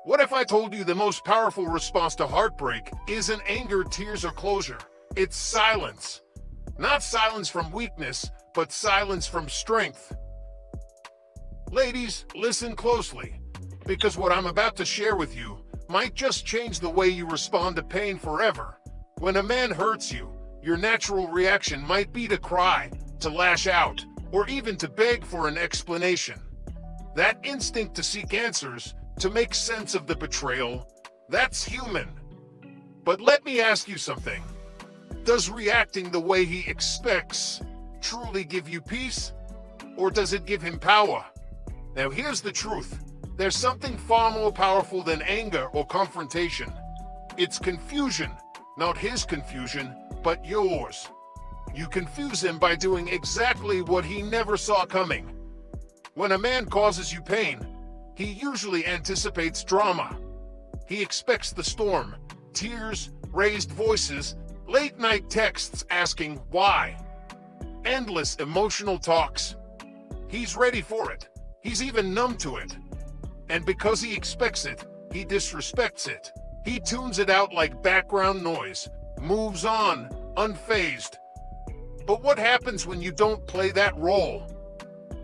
What if I told you the most powerful response to heartbreak isn't anger, tears, or closure? It's silence. Not silence from weakness, but silence from strength. Ladies, listen closely, because what I'm about to share with you might just change the way you respond to pain forever. When a man hurts you, your natural reaction might be to cry, to lash out, or even to beg for an explanation. That instinct to seek answers, to make sense of the betrayal, that's human. But let me ask you something. Does reacting the way he expects truly give you peace? Or does it give him power? Now here's the truth. There's something far more powerful than anger or confrontation. It's confusion, not his confusion, but yours. You confuse him by doing exactly what he never saw coming. When a man causes you pain, he usually anticipates drama. He expects the storm, tears, raised voices, late-night texts asking why, endless emotional talks. He's ready for it. He's even numb to it. And because he expects it, he disrespects it. He tunes it out like background noise, moves on, unfazed. But what happens when you don't play that role?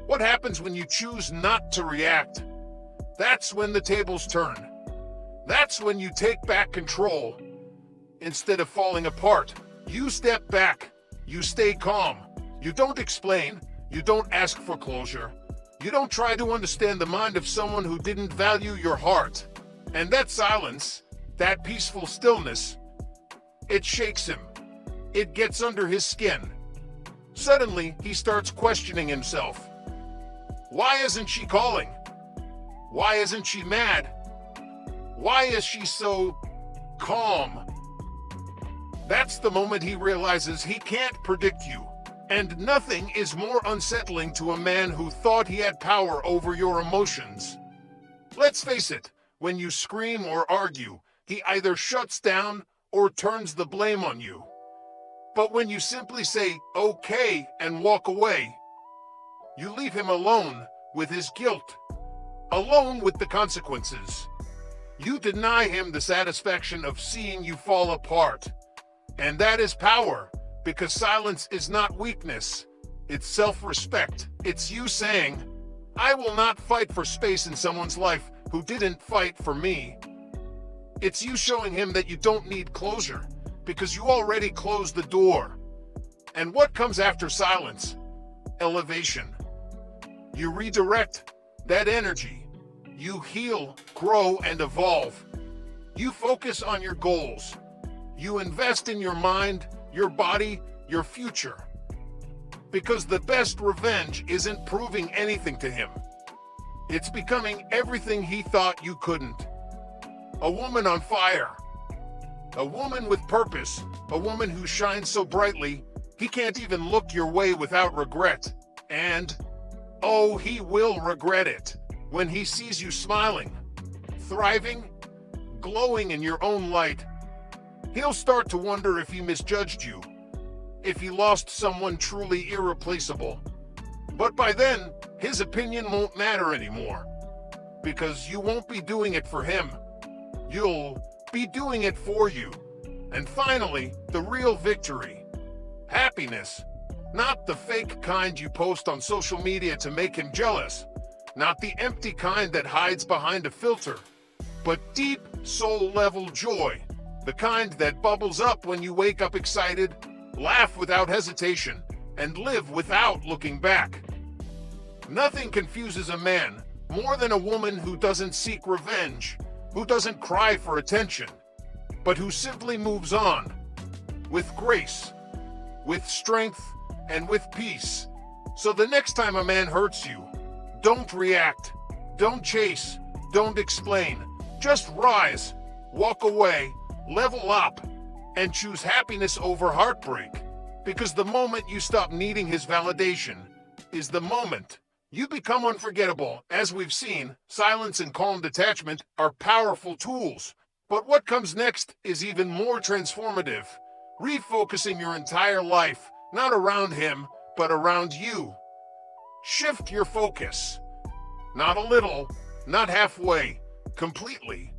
What happens when you choose not to react? That's when the tables turn. That's when you take back control. Instead of falling apart, you step back. You stay calm. You don't explain. You don't ask for closure. You don't try to understand the mind of someone who didn't value your heart. And that silence, that peaceful stillness, it shakes him. It gets under his skin. Suddenly, he starts questioning himself. Why isn't she calling? Why isn't she mad? Why is she so calm? That's the moment he realizes he can't predict you. And nothing is more unsettling to a man who thought he had power over your emotions. Let's face it, when you scream or argue, he either shuts down or turns the blame on you. But when you simply say, okay, and walk away, you leave him alone with his guilt, alone with the consequences. You deny him the satisfaction of seeing you fall apart. And that is power. Because silence is not weakness, it's self-respect. It's you saying, I will not fight for space in someone's life who didn't fight for me. It's you showing him that you don't need closure, because you already closed the door. And what comes after silence? Elevation. You redirect that energy. You heal, grow, and evolve. You focus on your goals. You invest in your mind, your body, your future. Because the best revenge isn't proving anything to him. It's becoming everything he thought you couldn't. A woman on fire. A woman with purpose. A woman who shines so brightly, he can't even look your way without regret. And, oh, he will regret it when he sees you smiling, thriving, glowing in your own light. He'll start to wonder if he misjudged you, if he lost someone truly irreplaceable. But by then, his opinion won't matter anymore, because you won't be doing it for him. You'll be doing it for you. And finally, the real victory. Happiness. Not the fake kind you post on social media to make him jealous. Not the empty kind that hides behind a filter. But deep, soul-level joy. The kind that bubbles up when you wake up excited, laugh without hesitation, and live without looking back. Nothing confuses a man more than a woman who doesn't seek revenge, who doesn't cry for attention, but who simply moves on, with grace, with strength, and with peace. So the next time a man hurts you, don't react, don't chase, don't explain, just rise, walk away, level up, and choose happiness over heartbreak. Because the moment you stop needing his validation is the moment you become unforgettable. As we've seen, silence and calm detachment are powerful tools. But what comes next is even more transformative. Refocusing your entire life, not around him, but around you. Shift your focus. Not a little, not halfway, completely.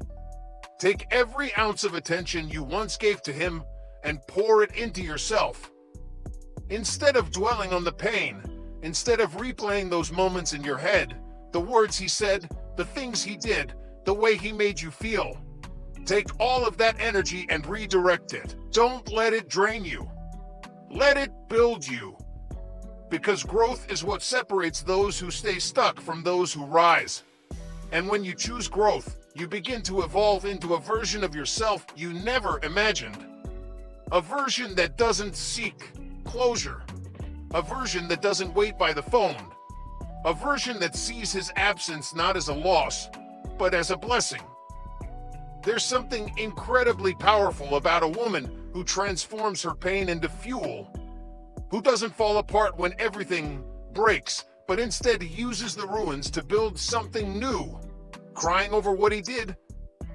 Take every ounce of attention you once gave to him and pour it into yourself. Instead of dwelling on the pain, instead of replaying those moments in your head, the words he said, the things he did, the way he made you feel, take all of that energy and redirect it. Don't let it drain you. Let it build you. Because growth is what separates those who stay stuck from those who rise. And when you choose growth, you begin to evolve into a version of yourself you never imagined. A version that doesn't seek closure. A version that doesn't wait by the phone. A version that sees his absence not as a loss, but as a blessing. There's something incredibly powerful about a woman who transforms her pain into fuel, who doesn't fall apart when everything breaks, but instead uses the ruins to build something new. Crying over what he did?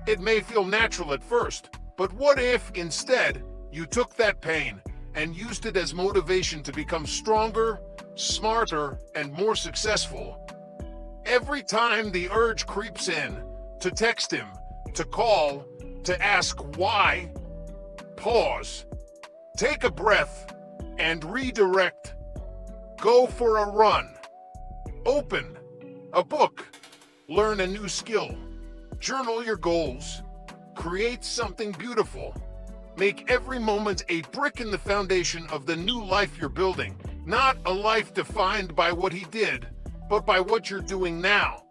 It may feel natural at first, but what if instead you took that pain and used it as motivation to become stronger, smarter, and more successful? Every time the urge creeps in, to text him, to call, to ask why, pause, take a breath, and redirect. Go for a run. Open a book. Learn a new skill. Journal your goals. Create something beautiful. Make every moment a brick in the foundation of the new life you're building. Not a life defined by what he did, but by what you're doing now.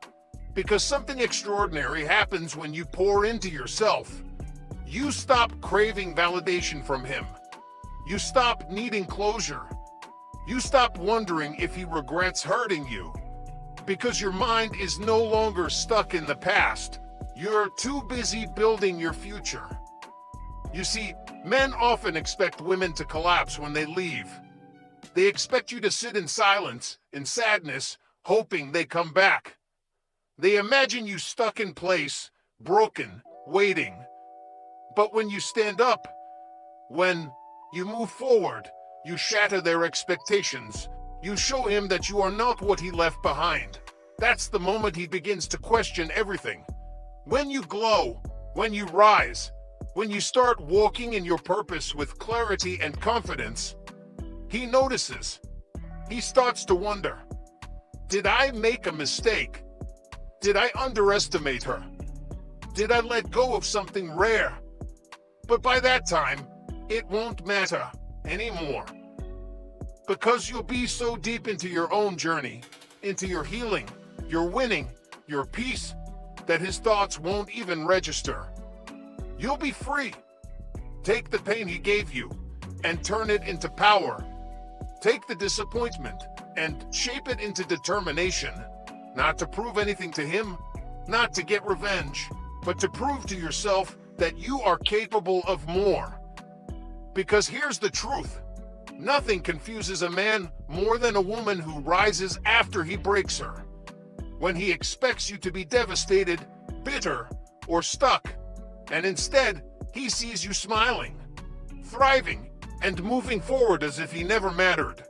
Because something extraordinary happens when you pour into yourself. You stop craving validation from him. You stop needing closure. You stop wondering if he regrets hurting you. Because your mind is no longer stuck in the past. You're too busy building your future. You see, men often expect women to collapse when they leave. They expect you to sit in silence, in sadness, hoping they come back. They imagine you stuck in place, broken, waiting. But when you stand up, when you move forward, you shatter their expectations. You show him that you are not what he left behind. That's the moment he begins to question everything. When you glow, when you rise, when you start walking in your purpose with clarity and confidence, he notices. He starts to wonder, did I make a mistake? Did I underestimate her? Did I let go of something rare? But by that time, it won't matter anymore. Because you'll be so deep into your own journey, into your healing, your winning, your peace, that his thoughts won't even register. You'll be free. Take the pain he gave you and turn it into power. Take the disappointment and shape it into determination. Not to prove anything to him, not to get revenge, but to prove to yourself that you are capable of more. Because here's the truth. Nothing confuses a man more than a woman who rises after he breaks her. When he expects you to be devastated, bitter, or stuck, and instead he sees you smiling, thriving, and moving forward as if he never mattered.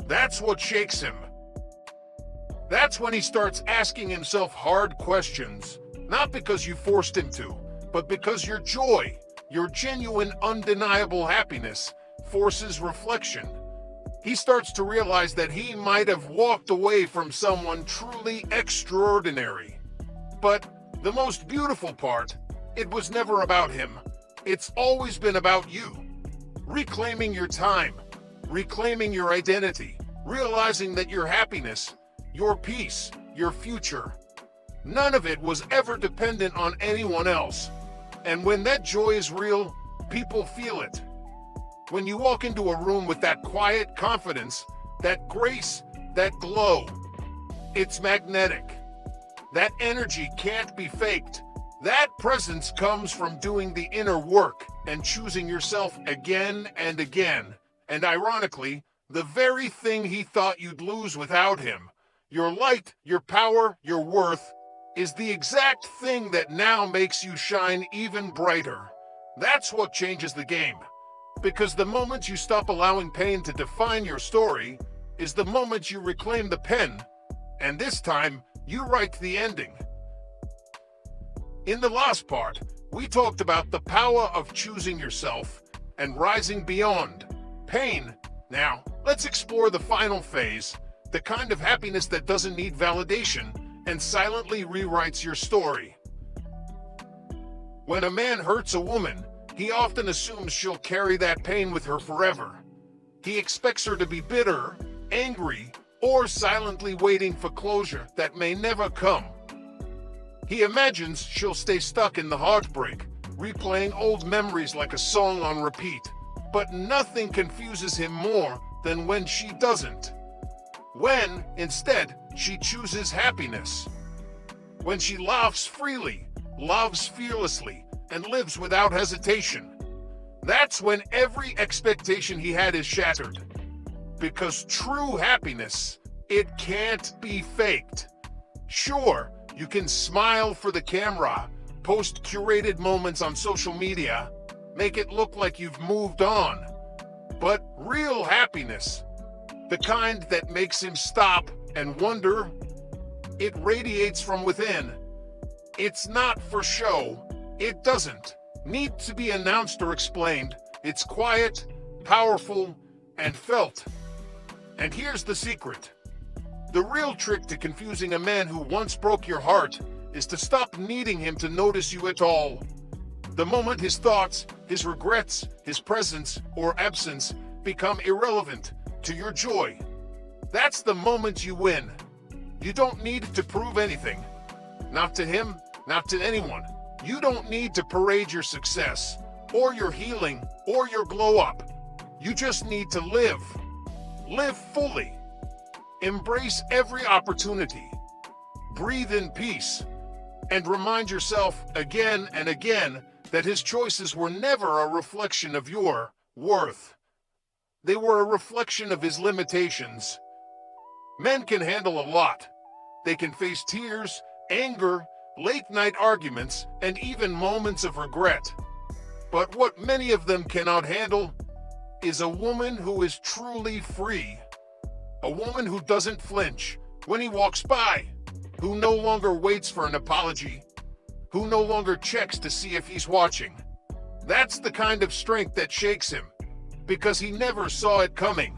That's what shakes him. That's when he starts asking himself hard questions, not because you forced him to, but because your joy, your genuine, undeniable happiness, forces reflection. He starts to realize that he might have walked away from someone truly extraordinary. But the most beautiful part, it was never about him. It's always been about you. Reclaiming your time, reclaiming your identity, realizing that your happiness, your peace, your future, none of it was ever dependent on anyone else. And when that joy is real, people feel it. When you walk into a room with that quiet confidence, that grace, that glow, it's magnetic. That energy can't be faked. That presence comes from doing the inner work and choosing yourself again and again. And ironically, the very thing he thought you'd lose without him, your light, your power, your worth, is the exact thing that now makes you shine even brighter. That's what changes the game. Because the moment you stop allowing pain to define your story is the moment you reclaim the pen, and this time, you write the ending. In the last part, we talked about the power of choosing yourself and rising beyond pain. Now, let's explore the final phase, the kind of happiness that doesn't need validation and silently rewrites your story. When a man hurts a woman, he often assumes she'll carry that pain with her forever. He expects her to be bitter, angry, or silently waiting for closure that may never come. He imagines she'll stay stuck in the heartbreak, replaying old memories like a song on repeat. But nothing confuses him more than when she doesn't. When, instead, she chooses happiness. When she laughs freely, loves fearlessly, and lives without hesitation. That's when every expectation he had is shattered. Because true happiness, it can't be faked. Sure, you can smile for the camera, post curated moments on social media, make it look like you've moved on. But real happiness, the kind that makes him stop and wonder, it radiates from within. It's not for show. It doesn't need to be announced or explained. It's quiet, powerful, and felt. And here's the secret. The real trick to confusing a man who once broke your heart is to stop needing him to notice you at all. The moment his thoughts, his regrets, his presence, or absence become irrelevant to your joy, that's the moment you win. You don't need to prove anything. Not to him, not to anyone. You don't need to parade your success, or your healing, or your glow up. You just need to live. Live fully. Embrace every opportunity. Breathe in peace. And remind yourself again and again that his choices were never a reflection of your worth. They were a reflection of his limitations. Men can handle a lot. They can face tears, anger, late-night arguments, and even moments of regret. But what many of them cannot handle is a woman who is truly free. A woman who doesn't flinch when he walks by, who no longer waits for an apology, who no longer checks to see if he's watching. That's the kind of strength that shakes him, because he never saw it coming.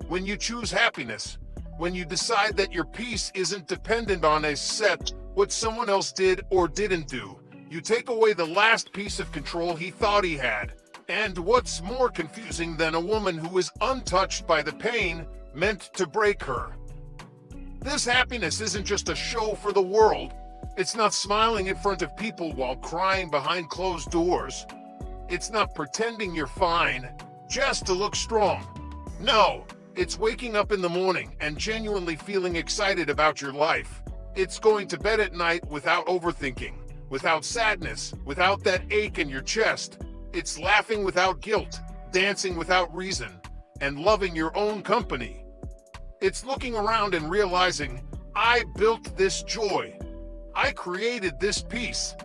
When you choose happiness, when you decide that your peace isn't dependent on what someone else did or didn't do, you take away the last piece of control he thought he had. And what's more confusing than a woman who is untouched by the pain meant to break her? This happiness isn't just a show for the world. It's not smiling in front of people while crying behind closed doors. It's not pretending you're fine just to look strong. No, it's waking up in the morning and genuinely feeling excited about your life. It's going to bed at night without overthinking, without sadness, without that ache in your chest. It's laughing without guilt, dancing without reason, and loving your own company. It's looking around and realizing, I built this joy. I created this peace.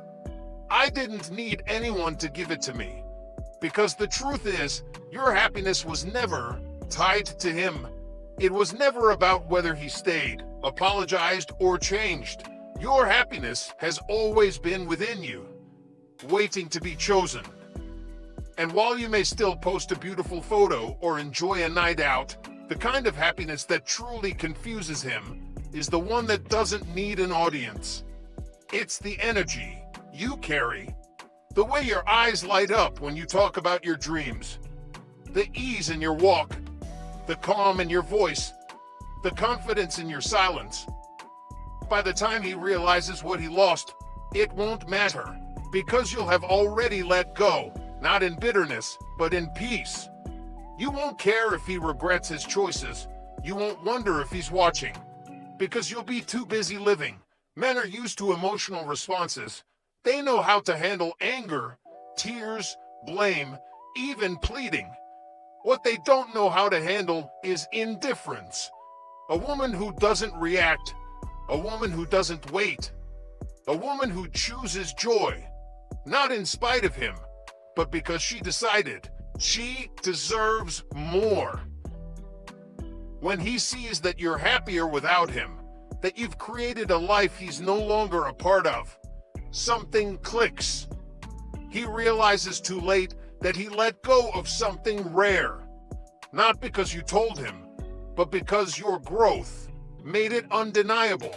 I didn't need anyone to give it to me. Because the truth is, your happiness was never tied to him. It was never about whether he stayed, apologized, or changed. Your happiness has always been within you, waiting to be chosen. And while you may still post a beautiful photo or enjoy a night out, the kind of happiness that truly confuses him is the one that doesn't need an audience. It's the energy you carry, the way your eyes light up when you talk about your dreams, the ease in your walk, the calm in your voice, the confidence in your silence. By the time he realizes what he lost, it won't matter, because you'll have already let go. Not in bitterness, but in peace. You won't care if he regrets his choices. You won't wonder if he's watching, because you'll be too busy living. Men are used to emotional responses. They know how to handle anger, tears, blame, even pleading. What they don't know how to handle is indifference. A woman who doesn't react, a woman who doesn't wait, a woman who chooses joy, not in spite of him, but because she decided she deserves more. When he sees that you're happier without him, that you've created a life he's no longer a part of, something clicks. He realizes too late that he let go of something rare. Not because you told him, but because your growth made it undeniable.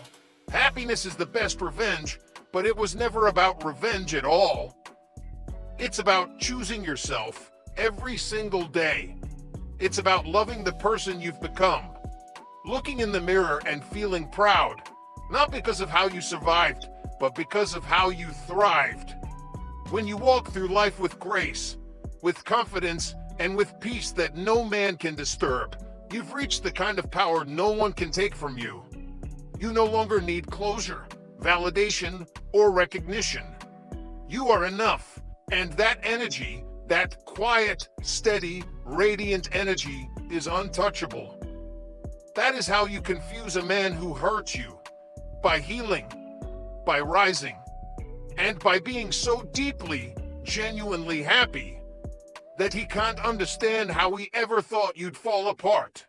Happiness is the best revenge, but it was never about revenge at all. It's about choosing yourself every single day. It's about loving the person you've become. Looking in the mirror and feeling proud, not because of how you survived, but because of how you thrived. When you walk through life with grace, with confidence, and with peace that no man can disturb, you've reached the kind of power no one can take from you. You no longer need closure, validation, or recognition. You are enough, and that energy, that quiet, steady, radiant energy, is untouchable. That is how you confuse a man who hurts you. By healing, by rising, and by being so deeply, genuinely happy that he can't understand how he ever thought you'd fall apart.